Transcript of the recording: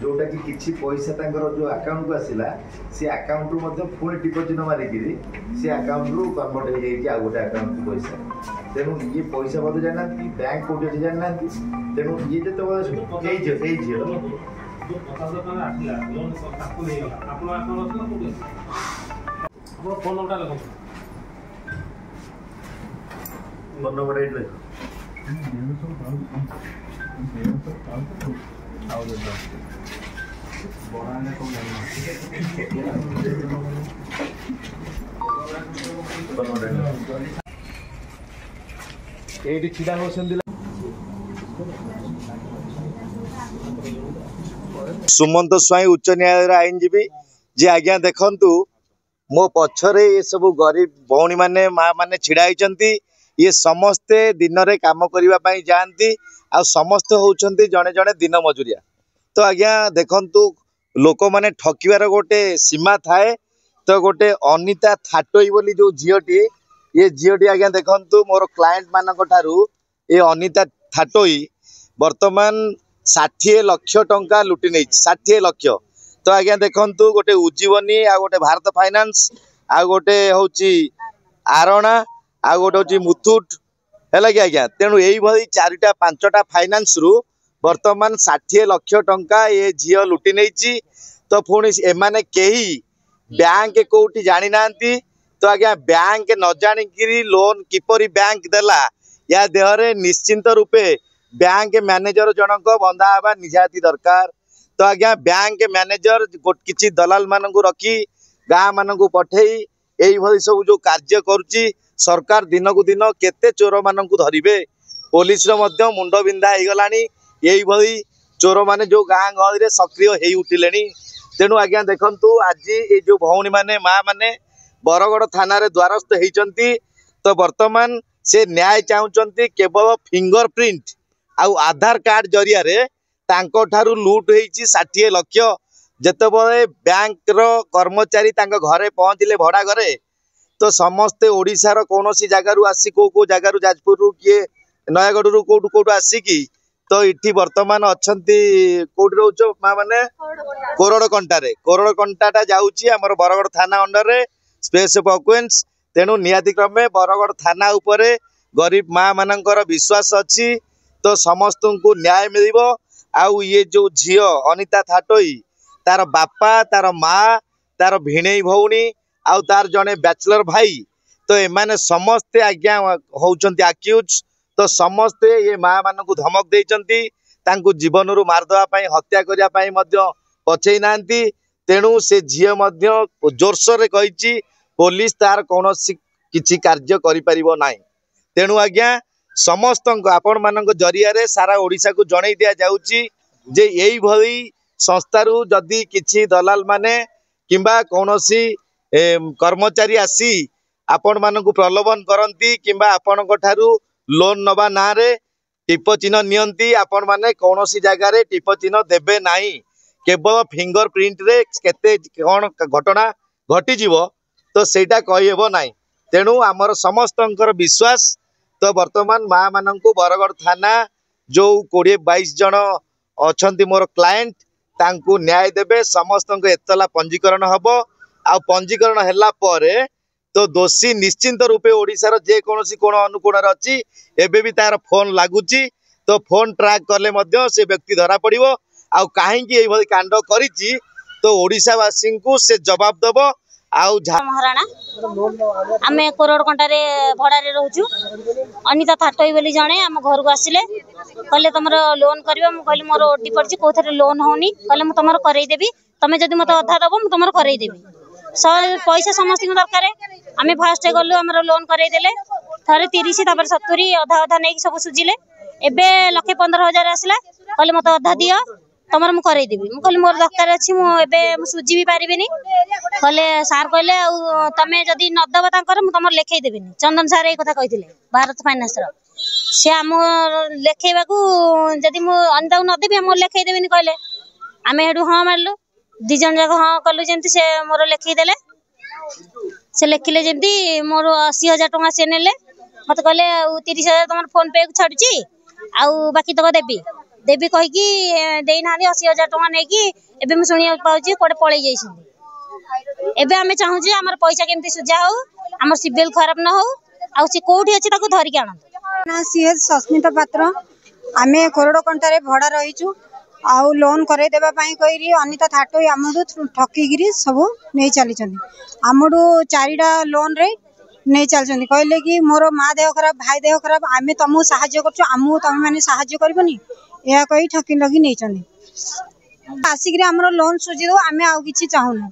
जोटा कि किसी पैसा जो अकाउंट को आसला से अकाउंट रु मध्य पुणी डिपोजिट मारिकी से अकाउंट रु कन्वर्ट हो जाए आ गोटे अकाउंट को पैसा तेणु ये पैसा बोध जाना बैंक कौटे अच्छे जाना तेणु ये फोन नंबर ये छिड़ा हो सुमंत स्वाई उच्च न्यायालय आईनजीवी जे आज्ञा देखंतु मो पछरे ये सब गरीब भौणी माने माँ माने छिड़ा होती ये समस्ते दिन रे काम करने जाती आ समस्त होउछंती जड़े जड़े दिन मजुरिया तो आज्ञा देखंतु लोक माने ठकिवार गोटे सीमा थाए तो गोटे अनिता थाटोई बोली जो झीटी ये झीटी आज्ञा देखंतु मोर क्लाएंट मानक ठारू ये अनिता थाटोई वर्तमान 60 लाख टंका लुटि नहीं 60 लाख तो आज्ञा देखंतु गोटे उज्जीवनी आ गोटे भारत फाइनान्स आ गोटे होची आरणा आ गोटे होची मुथुट है कि आज्ञा तेणु यही भाई 4टा 5टा फाइनान्स रु वर्तमान 60 लाख टंका ये झील लुटि नहीं तो पुणी एमाने कही बैंक कोठी जानी नांती तो आज्ञा बैंक न जानिकी लोन किपरि बैंक देला या देहरे निश्चिंत रूपे बैंक मैनेजर जनक बंधा हवा निजाती दरकार तो आज्ञा बैंक मैनेजर किसी दलाल मानू रखी गाँ मानू पठे यही सब जो कार्य करुच्ची सरकार दिन को दिन केते चोर मानू धरिबे पुलिस मुंड बिंधा हो गला यही चोर माने जो गाँ गहली में सक्रिय हो उठिले तेणु आज्ञा देखंतु आज ये जो भौणी माने माँ माने बरगड़ थाना रे द्वारस्थ होती तो वर्तमान से न्याय चाहते केवल फिंगर प्रिंट आउ आधार कार्ड जरिया रे तांको ठारू लूट होईची 60 लाख जेतेबेले बैंक रो कर्मचारी तांको घरे पहुँचले भड़ा घरे तो समस्ते ओडिशार कौन सी जगार आसी को जगार जाजपुर रु किए नयागढ़ रु कौटू कौटू आसिकी तो इठी वर्तमान अच्छी कौटी रोच माँ मैंने कोरड़ कंटा जाऊँगी आमर बरगड़ थाना अंडर रे स्पेस ऑफ ऑक्युपेंस तेणु निहाती क्रमे बरगड़ थाना उपरे गरीब माँ मानकर विश्वास अच्छी तो समस्त को न्याय मिल आउ ये जो झील अनिता थाटोई तार बापा तार माँ तार भिणई भौणी आउ तार जड़े बैचलर भाई तो एमाने समस्ते आज्ञा होउचंती अक्यूज तो समस्ते ये माँ मान को धमक देइचंती तांको जीवन रु मारदेवा हत्या करने पछई नांती तेणु से झील जोरसोर रे कहिची पुलिस तार कौन किछि कार्य करि परिबो नाही तेणु आज्ञा समस्त आपण मान जरिया रे सारा ओडिशा को जणई दिया जाउची जे यही भली संस्थारू जदि किछि दलाल माने किंबा कौनसी कर्मचारी आसी आपण मान को प्रलोभन करती किंबा आपण ठारू लोन नबा ना रे टिप चिन्ह नियंती आपण माने कौनसी जगह रे टिप चिन्ह देबे नाही केवल फिंगर प्रिंट रे केते कौन घटना घटी जीवो तो सेटा कहि हेबो नाही तेणु आमर समस्तंकर विश्वास तो वर्तमान माँ मान को बरगड़ थाना जो 20-22 जन अच्छा मोर क्लाएंट तांको न्याय देबे समस्त एतला पंजीकरण हबो आ पंजीकरण हैला परे तो दोषी निश्चिंत रूपे ओडिशार जे कोनोसी कोण अनुकोण अच्छी एबे भी तार फोन लागुची तो फोन ट्रैक करले मध्य से व्यक्ति धरा पड़िबो आ काहेकि एई भली कांड करिची तो ओडिशावासी को से जवाब दबो आउ महाराणा आमे कोरड़ कंटा रे भड़ा रे रहउछु अनिता थाटोई बोली जणे हम घर को आसिले कहले तुमरो लोन करबो म कहले मोर ओटी पड़ची कोथरे लोन होनी कहले म तुमरो करई देबी तमे जदी मते अधा दबो म तुमरो करई देबी पैसा समस्त दरकार आमे फास्ट गलु हमरो लोन करई देले थरे 30 तापर 70 अधा अधा नै सब सुजिले एबे 1,15,000 आसला कहले मते अधा दियो तमर मु करई देबी मु कहले मोर दरकार अछि मु एबे मु सुजी भी पारिबिनी कहले सार कहले आ तमे जदी न दबा तांकर मु तमर लेखै देबिनी चंदन सार ए कथा कहिथिले भारत फाइनान्स रो से हम लेखैबा को जदी मु अनदाउ न देबी हम लेखै देबिनी कहले आमे हेडु हां मारलु 2 जन जक हां कलु जेंति से मोर लेखै देले से लिखिले जमी मोर 80,000 टଙ୍କା से नेले मत कहले 30,000 तुम फोन पे छाड़ुची आउ बाकी तक देवी देवी कहीकि देना 80,000 टଙ୍କା नहीं एबे मैं शुणा पाऊँ कौटे पलि जाइए एबे आम चाहूँ आम पैसा केमती सुझा हो आम सिविल खराब न हो आउ सी कौटी अच्छी धरिक आण ना सी सस्मिता पात्र आमे कोरडकंटा भड़ा रहीचु आउ लोन करे देबा पई कहिरी अनिता थाटोई आमडू ठकीगिरी सब नहीं चली आमडू 4टा लोन रे नहीं चलछन्ती कहले कि मोर माँ देह खराब भाई देह खराब आमे तुमको साहाय्य करछु आमु तुम माने साहाय्य करबनी या कही ठकी लगी नहीं चंदी आसिक रे हमरो लोन सुझी दो आमे आउ किछि चाहूनु।